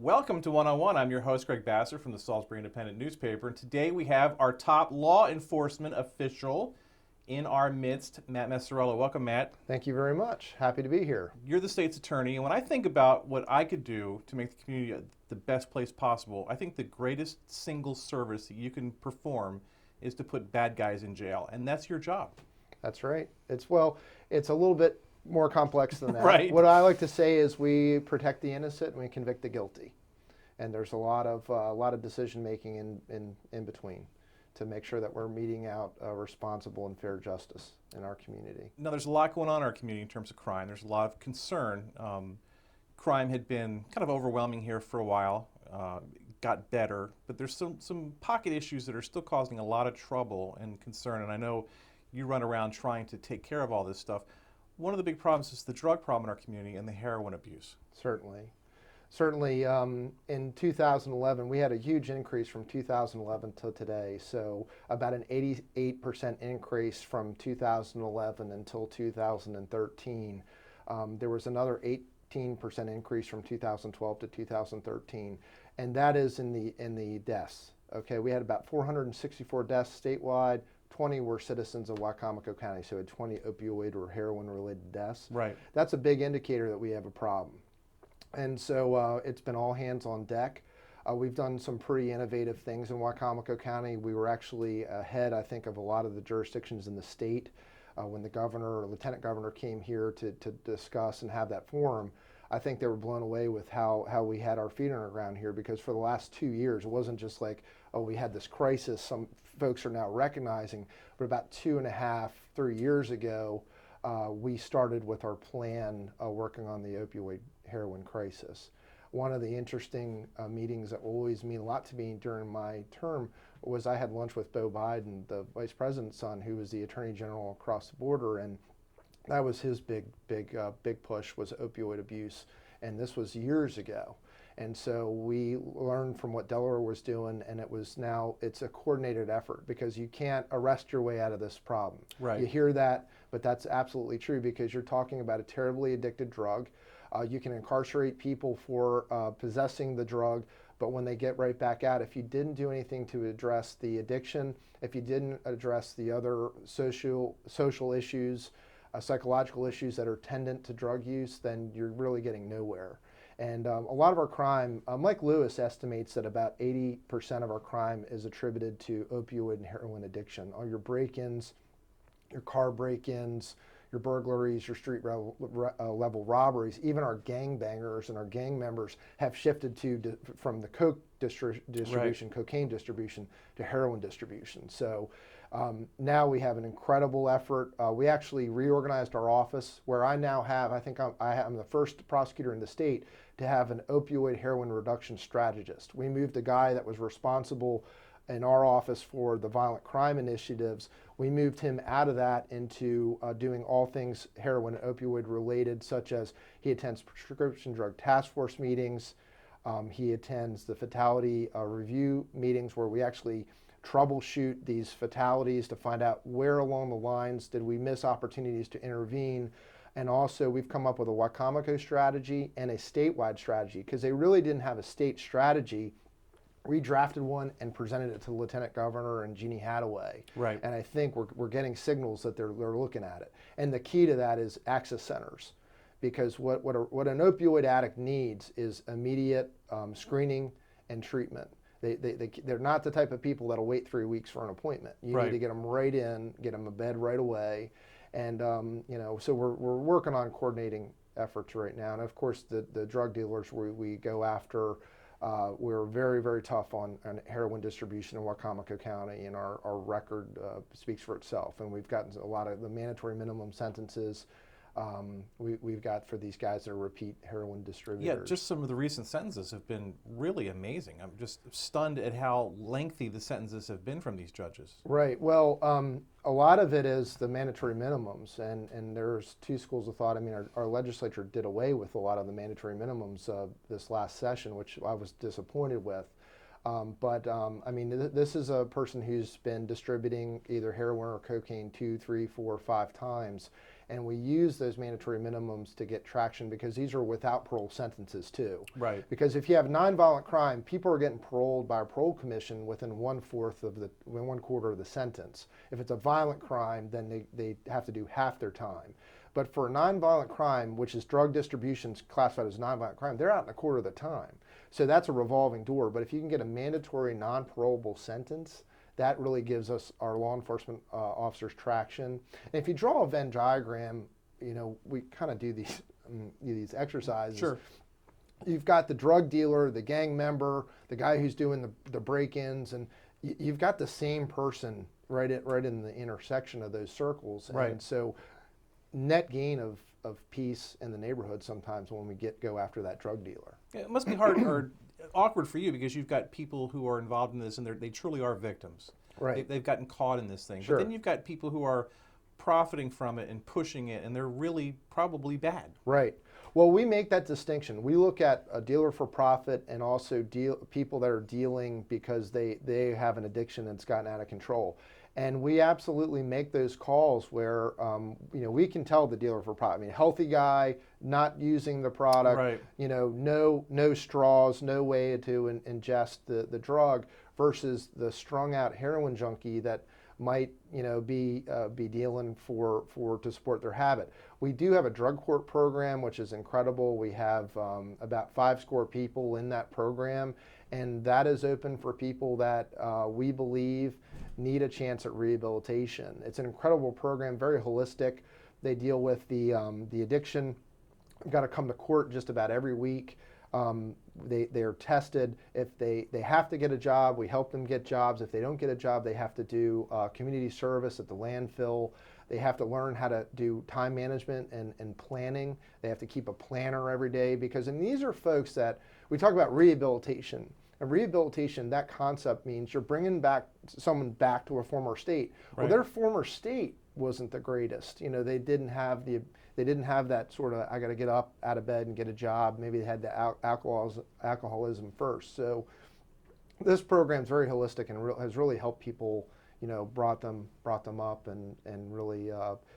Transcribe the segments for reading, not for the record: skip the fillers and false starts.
Welcome to One on One. I'm your host, Greg Bassett from the Salisbury Independent newspaper. And today we have our top law enforcement official in our midst, Matt Maciarello. Welcome, Matt. Thank you very much. Happy to be here. You're the state's attorney, and when I think about what I could do to make the community the best place possible, I think the greatest single service that you can perform is to put bad guys in jail, and that's your job. That's right. It's a little bit more complex than that. Right. What I like to say is we protect the innocent and we convict the guilty, and there's a lot of decision making in between to make sure that we're meting out responsible and fair justice in our community. Now, there's a lot going on in our community in terms of crime. There's a lot of concern. Crime had been kind of overwhelming here for a while, got better, but there's some pocket issues that are still causing a lot of trouble and concern, and I know you run around trying to take care of all this stuff. One of the big problems is the drug problem in our community and the heroin abuse. Certainly, in 2011, we had a huge increase from 2011 to today. So about an 88% increase from 2011 until 2013. There was another 18% increase from 2012 to 2013, and that is in the deaths. Okay, we had about 464 deaths statewide. 20 were citizens of Wicomico County, so we had 20 opioid or heroin-related deaths. Right. That's a big indicator that we have a problem. And so it's been all hands on deck. We've done some pretty innovative things in Wicomico County. We were actually ahead, I think, of a lot of the jurisdictions in the state. When the governor or lieutenant governor came here to discuss and have that forum, I think they were blown away with how we had our feet on the ground here, because for the last 2 years, it wasn't just like, oh, we had this crisis. Some folks are now recognizing, but about 2.5, 3 years ago, we started with our plan working on the opioid heroin crisis. One of the interesting meetings that will always mean a lot to me during my term was I had lunch with Beau Biden, the vice president's son, who was the attorney general across the border, and that was his big push, was opioid abuse, and this was years ago. And so we learned from what Delaware was doing, and it's a coordinated effort, because you can't arrest your way out of this problem. Right. You hear that, but that's absolutely true, because you're talking about a terribly addicted drug. You can incarcerate people for possessing the drug, but when they get right back out, if you didn't do anything to address the addiction, if you didn't address the other social issues, psychological issues that are attendant to drug use, then you're really getting nowhere. And a lot of our crime, Mike Lewis estimates that about 80% of our crime is attributed to opioid and heroin addiction. All your break-ins, your car break-ins, your burglaries, your street level robberies, even our gangbangers and our gang members have shifted from the coke distribution, right, cocaine distribution, to heroin distribution. So now we have an incredible effort. We actually reorganized our office, where I now have, I think I'm the first prosecutor in the state to have an opioid heroin reduction strategist. We moved a guy that was responsible in our office for the violent crime initiatives. We moved him out of that into doing all things heroin and opioid related, such as he attends prescription drug task force meetings. He attends the fatality review meetings, where we actually troubleshoot these fatalities to find out where along the lines did we miss opportunities to intervene. And also, we've come up with a Wicomico strategy and a statewide strategy, because they really didn't have a state strategy. We drafted one and presented it to the lieutenant governor and Jeannie Hattaway. Right. And I think we're getting signals that they're looking at it. And the key to that is access centers, because what an opioid addict needs is immediate screening and treatment. They're not the type of people that'll wait 3 weeks for an appointment. You right, need to get them right in, get them a bed right away. And so we're working on coordinating efforts right now. And of course, the drug dealers we go after, we're very, very tough on heroin distribution in Wicomico County, and our record speaks for itself. And we've gotten a lot of the mandatory minimum sentences. we've got for these guys that are repeat heroin Yeah, distributors. just some of the recent sentences have been really amazing. I'm just stunned at how lengthy the sentences have been from these judges. Right. Well, a lot of it is the mandatory minimums, and there's two schools of thought. I mean, our legislature did away with a lot of the mandatory minimums this last session, which I was disappointed with. I mean, this is a person who's been distributing either heroin or cocaine 2, 3, 4, 5 times. And we use those mandatory minimums to get traction because these are without parole sentences too. Right. Because if you have nonviolent crime, people are getting paroled by a parole commission within 1/4 of the sentence. If it's a violent crime, then they have to do half their time. But for a nonviolent crime, which is drug distribution classified as nonviolent crime, they're out in a quarter of the time. So that's a revolving door. But if you can get a mandatory non-parolable sentence, that really gives us our law enforcement officers traction. And if you draw a Venn diagram, we kind of do these exercises. Sure. You've got the drug dealer, the gang member, the guy who's doing the break-ins, and you've got the same person right in the intersection of those circles. Right. And so net gain of peace in the neighborhood sometimes when we go after that drug dealer. It must be hard or awkward for you because you've got people who are involved in this and they truly are victims. Right. They've gotten caught in this thing. Sure. But then you've got people who are profiting from it and pushing it, and they're really probably bad. Right. Well, we make that distinction. We look at a dealer for profit and also people that are dealing because they have an addiction that's gotten out of control. And we absolutely make those calls where we can tell the dealer for profit. I mean, healthy guy, not using the product, Right. No straws, no way to ingest the drug, versus the strung out heroin junkie that might be dealing to support their habit. We do have a drug court program, which is incredible. We have about 5 people in that program, and that is open for people that we believe need a chance at rehabilitation. It's an incredible program, very holistic. They deal with the addiction. We've got to come to court just about every week. They are tested. If they have to get a job, we help them get jobs. If they don't get a job, they have to do community service at the landfill. They have to learn how to do time management and planning. They have to keep a planner every day and these are folks that we talk about rehabilitation. And rehabilitation, that concept means you're bringing someone back to a former state. Right. Well, their former state wasn't the greatest. They didn't have that sort of, I got to get up out of bed and get a job. Maybe they had the alcoholism first. So this program is very holistic and has really helped people, brought them up and really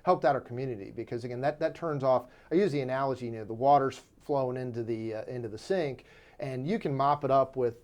helped out our community. Because again, that turns off, I use the analogy, the water's flowing into the sink, and you can mop it up with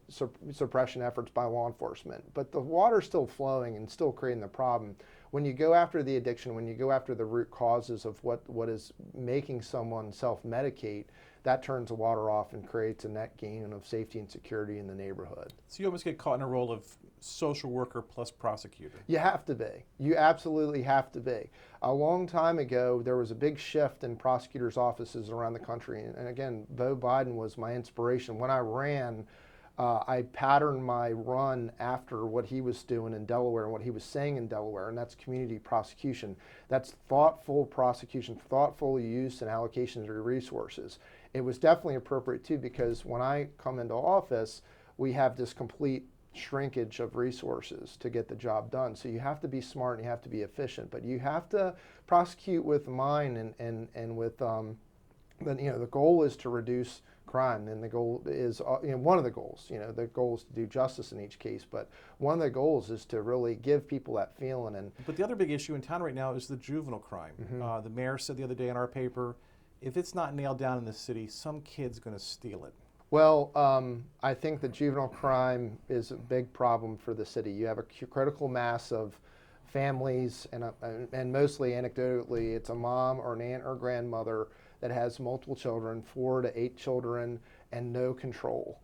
suppression efforts by law enforcement, but the water's still flowing and still creating the problem. When you go after the addiction, when you go after the root causes of what is making someone self-medicate, that turns the water off and creates a net gain of safety and security in the neighborhood. So you almost get caught in a role of social worker plus prosecutor. You have to be. You absolutely have to be. A long time ago, there was a big shift in prosecutors' offices around the country. And again, Beau Biden was my inspiration. When I ran, I patterned my run after what he was doing in Delaware and what he was saying in Delaware, and that's community prosecution. That's thoughtful prosecution, thoughtful use and allocation of your resources. It was definitely appropriate too, because when I come into office, we have this complete shrinkage of resources to get the job done. So you have to be smart and you have to be efficient, but you have to prosecute with mind and with the goal is to reduce crime, and the goal is one of the goals. The goal is to do justice in each case, but one of the goals is to really give people that feeling. But the other big issue in town right now is the juvenile crime. Mm-hmm. The mayor said the other day in our paper, if it's not nailed down in the city, some kid's going to steal it. Well, I think that juvenile crime is a big problem for the city. You have a critical mass of families, and mostly anecdotally, it's a mom or an aunt or grandmother that has multiple children, 4 to 8 children, and no control.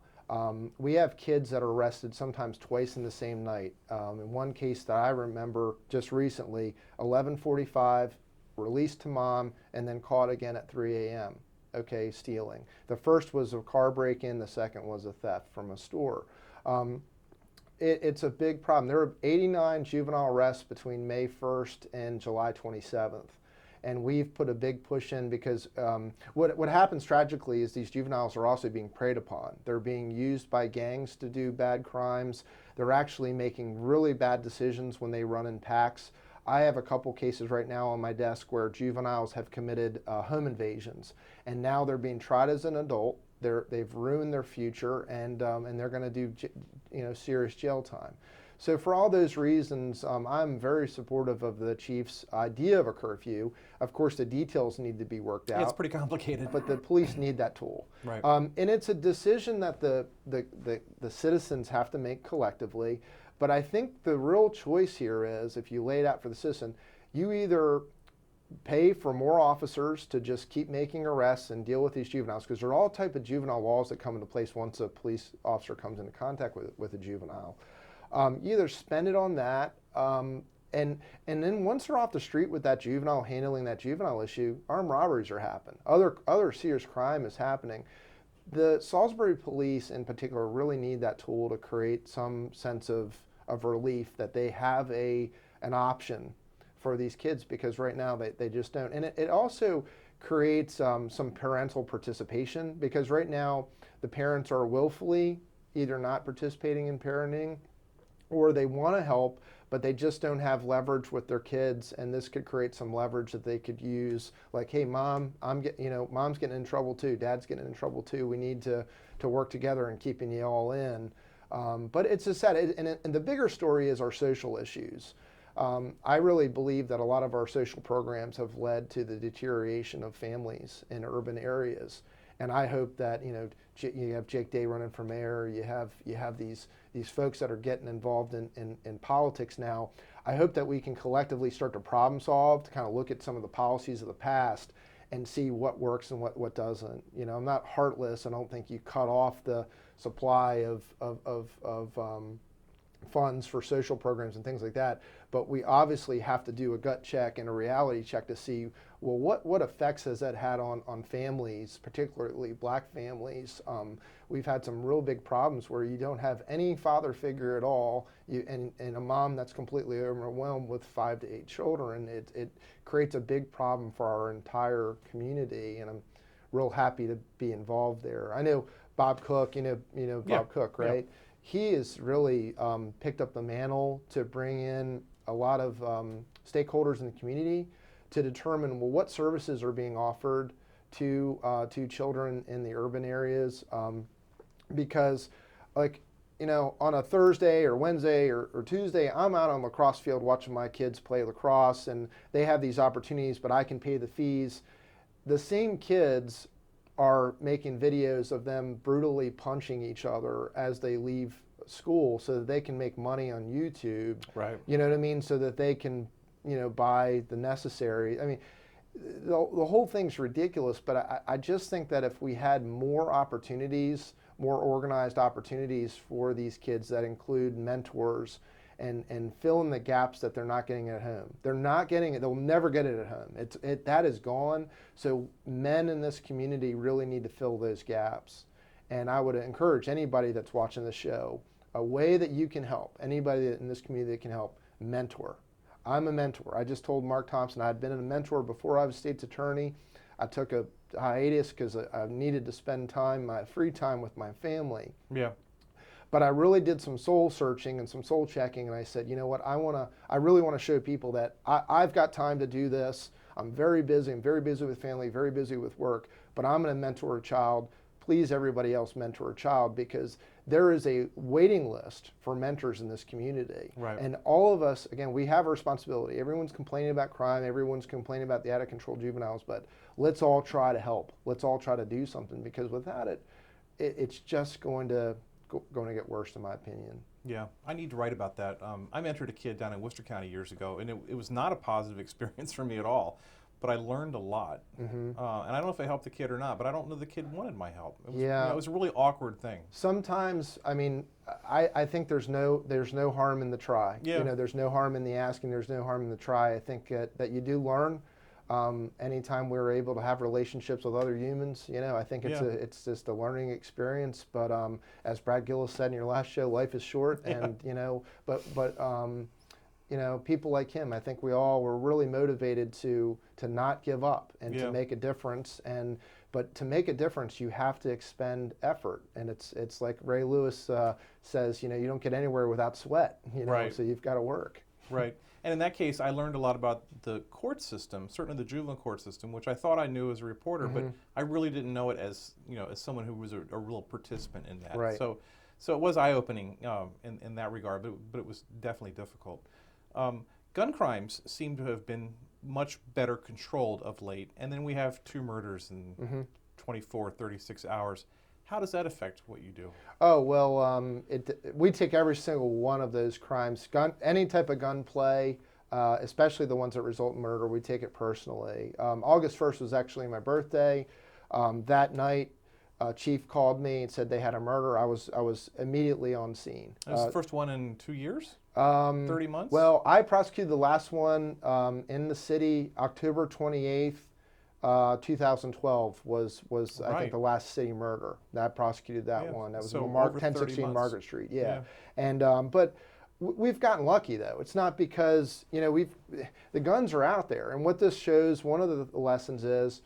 We have kids that are arrested sometimes twice in the same night. In one case that I remember just recently, 11:45, released to mom, and then caught again at 3 a.m. Okay, stealing. The first was a car break-in, the second was a theft from a store. It's a big problem. There were 89 juvenile arrests between May 1st and July 27th. and we've put a big push in because what happens tragically is these juveniles are also being preyed upon. They're being used by gangs to do bad crimes. They're actually making really bad decisions when they run in packs. I have a couple cases right now on my desk where juveniles have committed home invasions, and now they're being tried as an adult. They've ruined their future, and they're going to do serious jail time. So for all those reasons, I'm very supportive of the chief's idea of a curfew. Of course, the details need to be worked out. It's pretty complicated. But the police need that tool. Right. And it's a decision that the citizens have to make collectively. But I think the real choice here is, if you lay it out for the citizen, you either pay for more officers to just keep making arrests and deal with these juveniles, because there are all type of juvenile laws that come into place once a police officer comes into contact with a juvenile. You either spend it on that, and then once they're off the street with that juvenile, handling that juvenile issue, armed robberies are happening. Other serious crime is happening. The Salisbury police in particular really need that tool to create some sense of relief that they have an option for these kids, because right now they just don't. And it also creates some parental participation, because right now the parents are willfully either not participating in parenting, or they want to help, but they just don't have leverage with their kids, and this could create some leverage that they could use, like, hey, mom, mom's getting in trouble too, dad's getting in trouble too, we need to work together and keeping you all in. But it's a sad, and the bigger story is our social issues. I really believe that a lot of our social programs have led to the deterioration of families in urban areas. And I hope that, you have Jake Day running for mayor, you have these folks that are getting involved in politics now. I hope that we can collectively start to problem solve, to kind of look at some of the policies of the past and see what works and what doesn't. I'm not heartless. I don't think you cut off the supply of funds for social programs and things like that, but we obviously have to do a gut check and a reality check to see, well, what effects has that had on families, particularly black families. We've had some real big problems where you don't have any father figure at all, and a mom that's completely overwhelmed with 5 to 8 children. It creates a big problem for our entire community, and I'm real happy to be involved there. I know Bob Cook, Bob Cook, right? Yeah. He has really picked up the mantle to bring in a lot of stakeholders in the community to determine, well, what services are being offered to children in the urban areas, because, like, on a Thursday or Wednesday or Tuesday, I'm out on the lacrosse field watching my kids play lacrosse, and they have these opportunities, but I can pay the fees. The same kids are making videos of them brutally punching each other as they leave school so that they can make money on YouTube. Right. You know what I mean? So that they can, buy the necessary. I mean, the whole thing's ridiculous, but I just think that if we had more opportunities, more organized opportunities for these kids that include mentors and fill in the gaps that they're not getting at home. They're not getting it. They'll never get it at home. That is gone. So men in this community really need to fill those gaps. And I would encourage anybody that's watching the show, a way that you can help, anybody in this community that can help, mentor. I'm a mentor. I just told Mark Thompson I had been a mentor before I was state's attorney. I took a hiatus because I needed to spend my free time with my family. Yeah. But I really did some soul searching and some soul checking, and I said, you know what, I really want to show people that I've got time to do this. I'm very busy with family, very busy with work, but I'm going to mentor a child. Please, everybody else, mentor a child, because there is a waiting list for mentors in this community. Right. And all of us, again, we have a responsibility. Everyone's complaining about crime, everyone's complaining about the out-of-control juveniles, but let's all try to help. Let's all try to do something, because without it, it's just going to get worse, in my opinion. Yeah, I need to write about that. I mentored a kid down in Worcester County years ago, and it was not a positive experience for me at all, but I learned a lot. Mm-hmm. And I don't know if I helped the kid or not, but I don't know the kid wanted my help. It was, it was a really awkward thing. Sometimes, I mean, I think there's no harm in the try. Yeah. There's no harm in the asking, there's no harm in the try. I think that you do learn. Anytime we're able to have relationships with other humans, I think it's just a learning experience. But as Brad Gillis said in your last show, life is short, and but people like him, I think we all were really motivated to not give up and Yeah. to make a difference. But to make a difference, you have to expend effort. And it's like Ray Lewis says, you don't get anywhere without sweat. Right. So you've got to work. Right. And in that case, I learned a lot about the court system, certainly the juvenile court system, which I thought I knew as a reporter, but I really didn't know it as as someone who was a real participant in that. Right. So it was eye-opening in that regard, but it was definitely difficult. Gun crimes seem to have been much better controlled of late, and then we have 2 murders in 24, 36 hours. How does that affect what you do? Oh, well, we take every single one of those crimes, any type of gunplay, especially the ones that result in murder, we take it personally. August 1st was actually my birthday. That night, chief called me and said they had a murder. I was immediately on scene. That was the first one in 2 years? 30 months? Well, I prosecuted the last one in the city, October 28th. 2012 was I think the last city murder. I prosecuted that one. That was so 1016 Margaret Street. Yeah. And but we've gotten lucky though. It's not because the guns are out there, and what this shows, one of the lessons is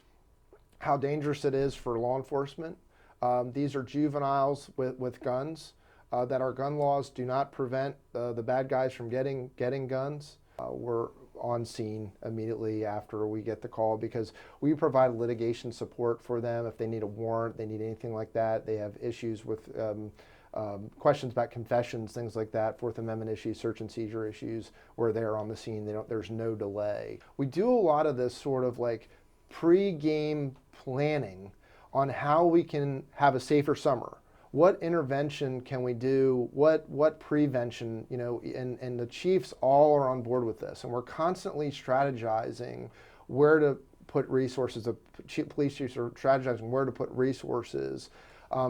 how dangerous it is for law enforcement. These are juveniles with guns. That our gun laws do not prevent the bad guys from getting guns. We're on scene immediately after we get the call because we provide litigation support for them if they need a warrant, they need anything like that. They have issues with questions about confessions, things like that, Fourth Amendment issues, search and seizure issues. We're there on the scene. There's no delay. We do a lot of this sort of like pre-game planning on how we can have a safer summer. What intervention can we do? What prevention? And the chiefs all are on board with this, and we're constantly strategizing where to put resources. The police chiefs are strategizing where to put resources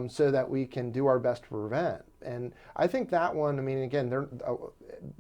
so that we can do our best to prevent. And I think that one. I mean, again, they're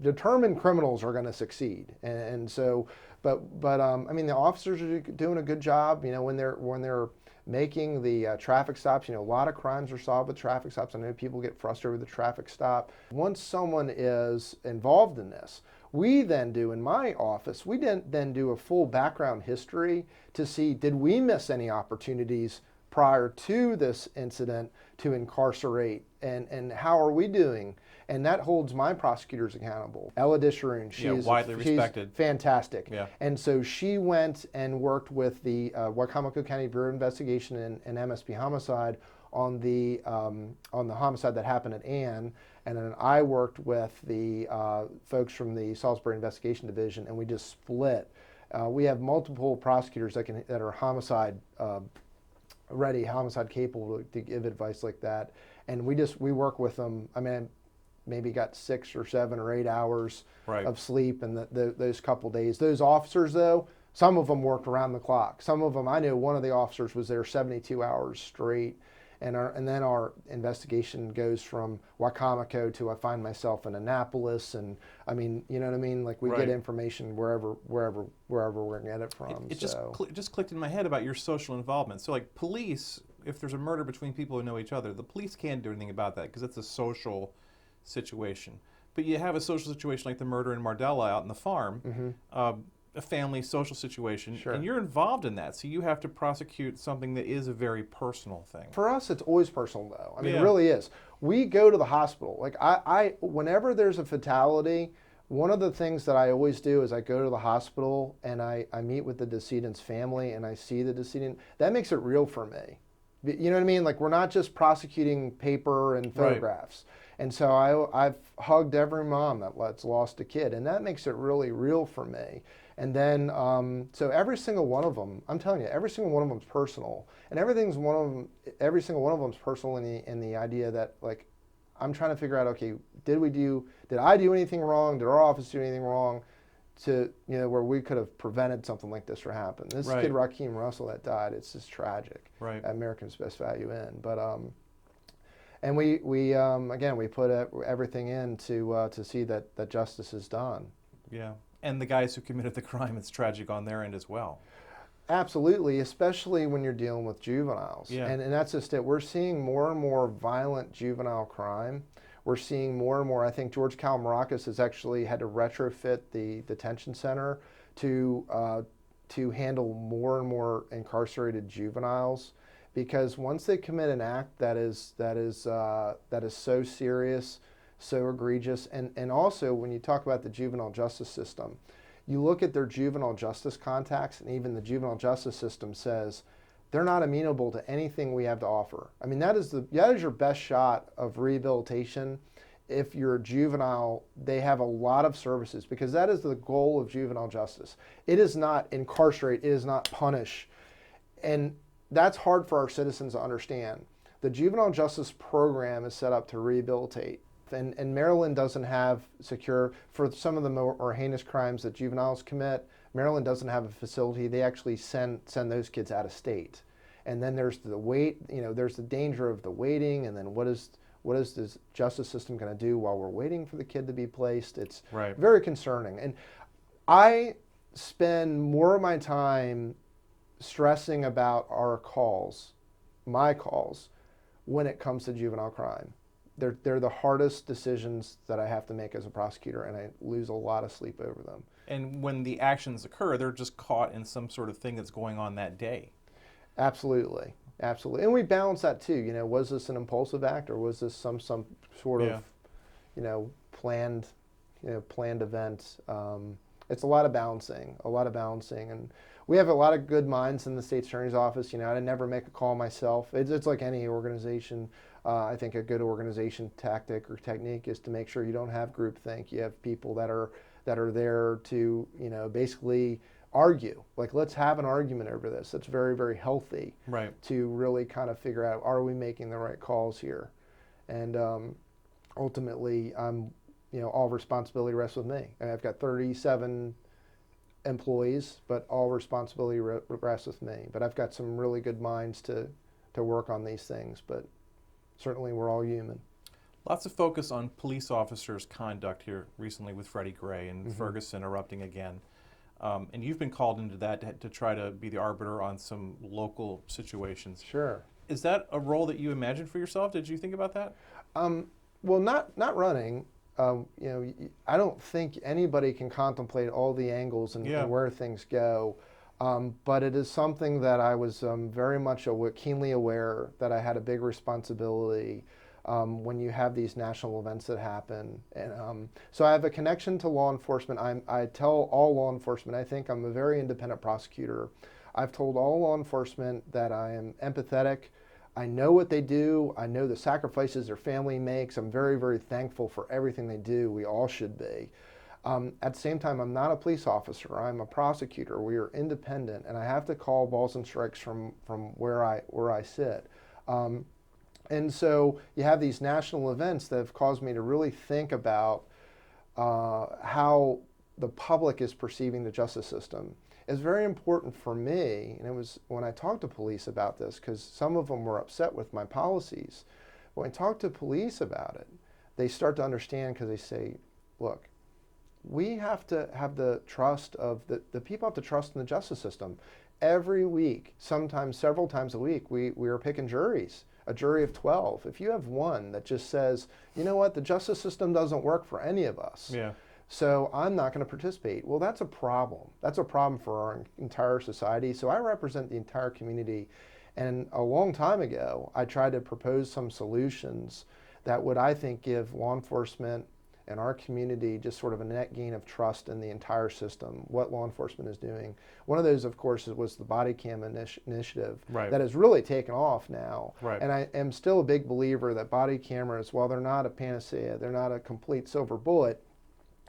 determined criminals are going to succeed, and so, but I mean, the officers are doing a good job. When they're making the traffic stops. A lot of crimes are solved with traffic stops. I know people get frustrated with the traffic stop. Once someone is involved in this, we then do, in my office, we then do a full background history to see, did we miss any opportunities prior to this incident to incarcerate, and how are we doing? And that holds my prosecutors accountable. Ella Disharoon, she's widely respected. Fantastic. Yeah. And so she went and worked with the Wicomico County Bureau of Investigation and MSP Homicide on the homicide that happened at Ann. And then I worked with the folks from the Salisbury Investigation Division, and we just split. We have multiple prosecutors that are homicide ready, homicide capable to give advice like that. And we work with them. I mean, maybe got 6 or 7 or 8 hours of sleep in those couple days. Those officers, though, some of them worked around the clock. Some of them, I knew one of the officers was there 72 hours straight. And then our investigation goes from Wicomico to I find myself in Annapolis, and I mean, you know what I mean? Like we get information wherever we're going to get it from. It just clicked in my head about your social involvement. So like police, if there's a murder between people who know each other, the police can't do anything about that because it's a social situation. But you have a social situation like the murder in Mardella out in the farm, a family social situation, and you're involved in that, so you have to prosecute something that is a very personal thing. For us, it's always personal, though. I mean, it really is. We go to the hospital. Like I whenever there's a fatality, one of the things that I always do is I go to the hospital and I meet with the decedent's family and I see the decedent. That makes it real for me. You know what I mean? Like we're not just prosecuting paper and photographs. And so I've hugged every mom that's lost a kid, and that makes it really real for me. And then, so every single one of them, I'm telling you, every single one of them is personal, and every single one of them is personal in the idea that like, I'm trying to figure out, okay, did I do anything wrong? Did our office do anything wrong to, where we could have prevented something like this from happening? This kid, Rakeem Russell, that died, it's just tragic. At American's Best Value Inn. But, and we again, we put everything in to see that justice is done. Yeah. And the guys who committed the crime, it's tragic on their end as well. Absolutely, especially when you're dealing with juveniles. And that's just it. We're seeing more and more violent juvenile crime. We're seeing more and more. I think George Calmaracas has actually had to retrofit the detention center to handle more and more incarcerated juveniles, because once they commit an act that is so serious, so egregious, and also when you talk about the juvenile justice system, you look at their juvenile justice contacts, and even the juvenile justice system says they're not amenable to anything we have to offer. I mean, that is your best shot of rehabilitation. If you're a juvenile, they have a lot of services, because that is the goal of juvenile justice. It is not incarcerate, it is not punish. And that's hard for our citizens to understand. The juvenile justice program is set up to rehabilitate. And Maryland doesn't have secure, for some of the more heinous crimes that juveniles commit, Maryland doesn't have a facility. They actually send those kids out of state. And then there's the there's the danger of the waiting, and then what is this justice system going to do while we're waiting for the kid to be placed? It's Right. very concerning. And I spend more of my time stressing about our calls, my calls, when it comes to juvenile crime. They're the hardest decisions that I have to make as a prosecutor, and I lose a lot of sleep over them. And when the actions occur, they're just caught in some sort of thing that's going on that day. Absolutely, absolutely. And we balance that too. Was this an impulsive act, or was this some sort Yeah. of planned event? It's a lot of balancing, and we have a lot of good minds in the state's attorney's office. I never make a call myself. It's like any organization. I think a good organization tactic or technique is to make sure you don't have groupthink. You have people that are there to basically argue. Like, let's have an argument over this. That's very, very healthy. Right. To really kind of figure out, are we making the right calls here? And ultimately, all responsibility rests with me. I've got 37 employees, but all responsibility rests with me. But I've got some really good minds to work on these things. But certainly, we're all human. Lots of focus on police officers' conduct here recently with Freddie Gray and Ferguson erupting again. And you've been called into that to try to be the arbiter on some local situations. Sure. Is that a role that you imagined for yourself? Did you think about that? Well, not running. I don't think anybody can contemplate all the angles and where things go. But it is something that I was very much keenly aware that I had a big responsibility when you have these national events that happen. And so I have a connection to law enforcement. I tell all law enforcement, I think I'm a very independent prosecutor. I've told all law enforcement that I am empathetic. I know what they do. I know the sacrifices their family makes. I'm very, very thankful for everything they do. We all should be. At the same time, I'm not a police officer. I'm a prosecutor. We are independent, and I have to call balls and strikes from where I sit. And so you have these national events that have caused me to really think about how the public is perceiving the justice system. It's very important for me, and it was when I talked to police about this, because some of them were upset with my policies. When I talk to police about it, they start to understand, because they say, look, we have to have the trust of the people have to trust in the justice system. Every week, sometimes several times a week, we are picking juries, a jury of 12. If you have one that just says, you know what, the justice system doesn't work for any of us, so I'm not going to participate. Well, that's a problem. That's a problem for our entire society. So I represent the entire community. And a long time ago, I tried to propose some solutions that would, I think, give law enforcement and our community just sort of a net gain of trust in the entire system, what law enforcement is doing. One of those, of course, was the body cam initiative that has really taken off now. And I am still a big believer that body cameras, while they're not a panacea, they're not a complete silver bullet,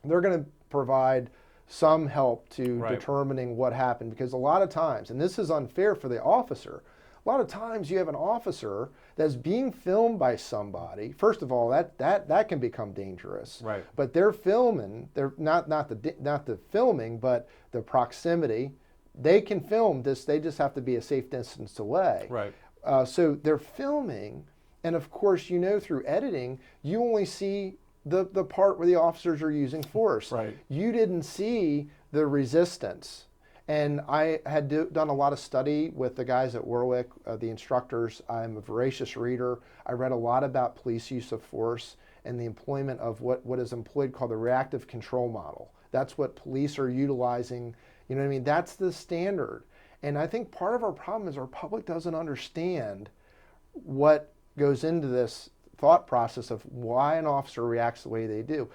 they're going to provide some help to determining what happened. Because a lot of times, and this is unfair for the officer, a lot of times you have an officer that's being filmed by somebody. First of all, that can become dangerous. But they're filming. They're not the filming, but the proximity. They can film this. They just have to be a safe distance away. So they're filming, and of course, through editing, you only see the part where the officers are using force. You didn't see the resistance. And I had done a lot of study with the guys at Warwick, the instructors. I'm a voracious reader. I read a lot about police use of force. and the employment of what is employed called the reactive control model. That's what police are utilizing. You know what I mean? That's the standard. And I think part of our problem is our public doesn't understand what goes into this thought process of why an officer reacts the way they do.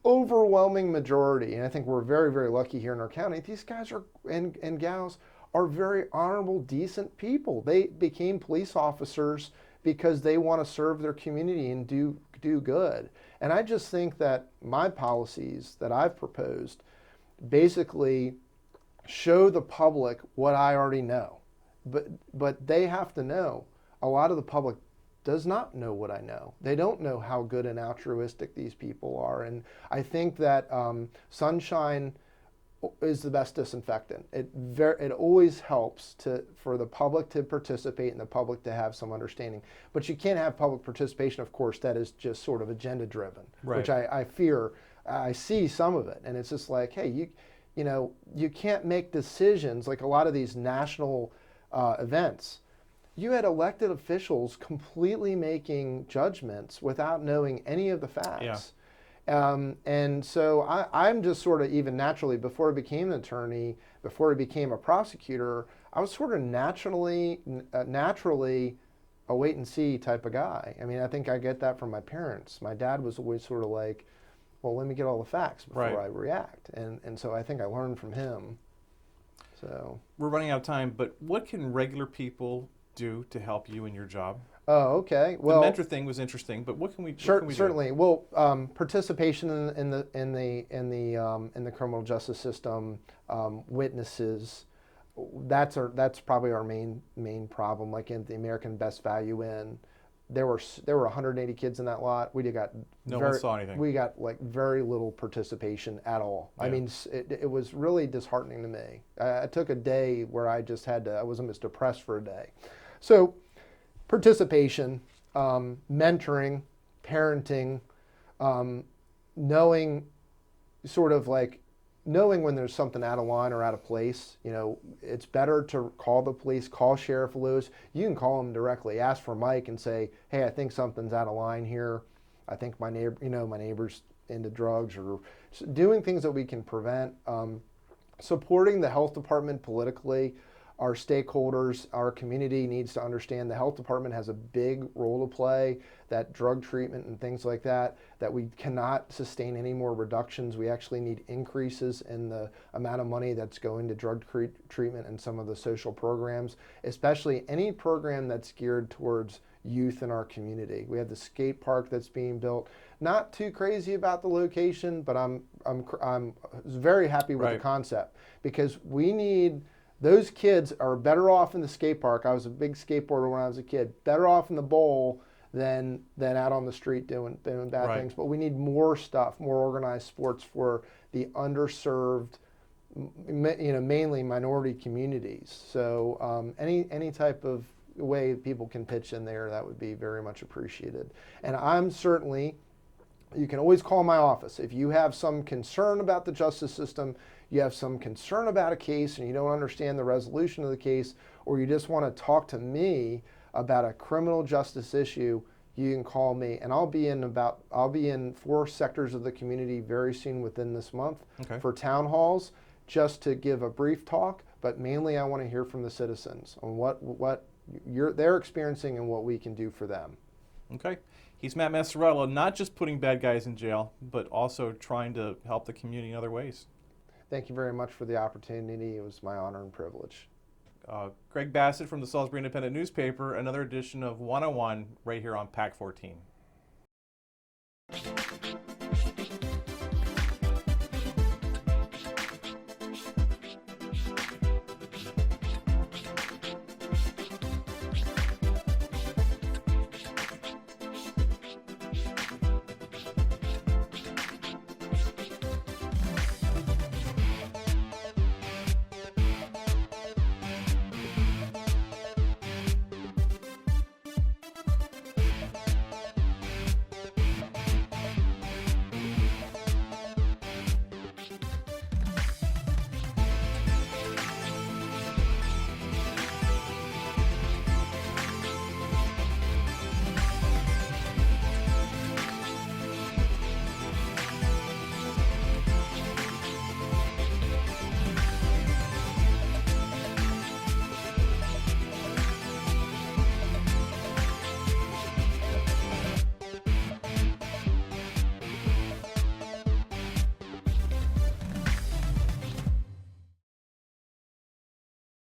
Overwhelming majority, and I think we're very, very lucky here in our county, these guys are and gals are very honorable, decent people. They became police officers because they want to serve their community and do good. And I just think that my policies that I've proposed basically show the public what I already know. But they have to know. A lot of the public does not know what I know. They don't know how good and altruistic these people are. And I think that sunshine is the best disinfectant. It always helps for the public to participate and the public to have some understanding. But you can't have public participation, of course, that is just sort of agenda driven, Right. which I fear. I see some of it, and it's just like, hey, you can't make decisions like a lot of these national events. You had elected officials completely making judgments without knowing any of the facts. Yeah. And so I'm just sort of, even naturally, before I became an attorney, before I became a prosecutor, I was sort of naturally a wait and see type of guy. I mean, I think I get that from my parents. My dad was always sort of like, well, let me get all the facts before Right. I react. And so I think I learned from him. So We're running out of time, but what can regular people do to help you in your job? Oh, okay. Well, the mentor thing was interesting, but what can we? Sure, what can we certainly. do? Well, participation in the criminal justice system, witnesses. That's probably our main problem. Like in the American Best Value Inn, there were 180 kids in that lot. We got No one saw anything. We got like very little participation at all. Yeah. I mean, it was really disheartening to me. I took a day where I just had to. I was almost depressed for a day. So, participation, mentoring, parenting, knowing when there's something out of line or out of place. You know, it's better to call the police, call Sheriff Lewis. You can call him directly, ask for Mike and say, hey, I think something's out of line here. I think my neighbor's into drugs, or doing things that we can prevent. Supporting the health department politically. Our stakeholders, our community needs to understand the health department has a big role to play, that drug treatment and things like that we cannot sustain any more reductions. We actually need increases in the amount of money that's going to drug treatment and some of the social programs, especially any program that's geared towards youth in our community. We have the skate park that's being built. Not too crazy about the location, but I'm very happy with the concept, because we need. Those kids are better off in the skate park. I was a big skateboarder when I was a kid. Better off in the bowl than out on the street doing bad things. But we need more stuff, more organized sports for the underserved, mainly minority communities. So any type of way people can pitch in there, that would be very much appreciated. And I'm certainly. You can always call my office. If you have some concern about the justice system, you have some concern about a case and you don't understand the resolution of the case, or you just want to talk to me about a criminal justice issue, you can call me, and I'll be in 4 sectors of the community very soon within this month for town halls, just to give a brief talk, but mainly I want to hear from the citizens on what they're experiencing and what we can do for them. Okay. He's Matt Maciarello, not just putting bad guys in jail, but also trying to help the community in other ways. Thank you very much for the opportunity. It was my honor and privilege. Greg Bassett from the Salisbury Independent newspaper, another edition of 101 right here on PAC 14.